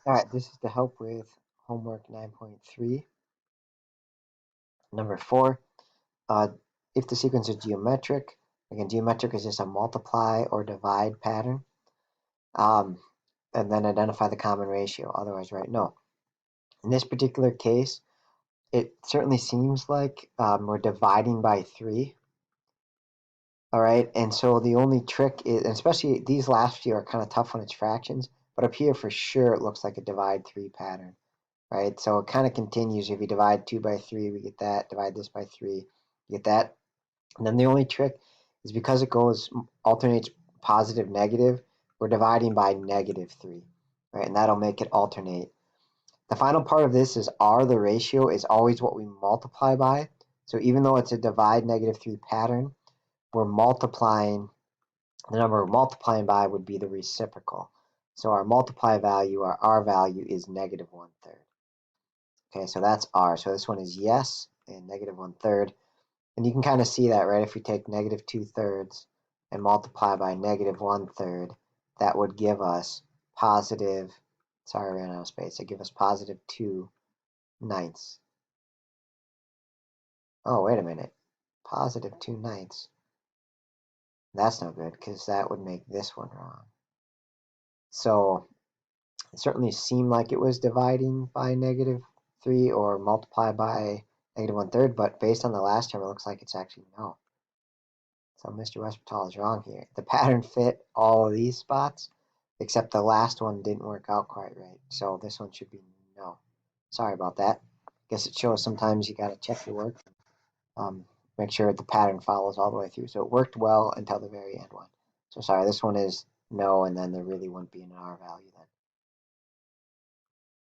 All right, this is to help with homework 9.3. Number 4, if the sequence is geometric, again, geometric is just a multiply or divide pattern, and then identify the common ratio, otherwise write no. In this particular case, it certainly seems like we're dividing by 3. All right, and so the only trick is, and especially these last few are kind of tough when it's fractions, but up here for sure it looks like a divide 3 pattern, right? So it kind of continues. If you divide 2 by 3, we get that. Divide this by 3, you get that. And then the only trick is because it goes alternates positive, negative, we're dividing by -3, right? And that'll make it alternate. The final part of this is R, the ratio, is always what we multiply by. So even though it's a divide -3 pattern, we're multiplying, the number we're multiplying by would be the reciprocal. So our multiply value, our R value, is -1/3. Okay, so that's R. So this one is yes and -1/3. And you can kind of see that, right? If we take -2/3 and multiply by -1/3, that would give us positive, sorry, I ran out of space. It give us positive 2/9. Oh, wait a minute. Positive 2/9. That's no good because that would make this one wrong. So it certainly seemed like it was dividing by -3 or multiply by -1/3, but based on the last term, it looks like it's actually no. So Mr. Westphal is wrong here. The pattern fit all of these spots, except the last one didn't work out quite right. So this one should be no. Sorry about that. Guess it shows sometimes you got to check your work. Make sure the pattern follows all the way through. So it worked well until the very end one. So sorry, this one is no, and then there really wouldn't be an R value then.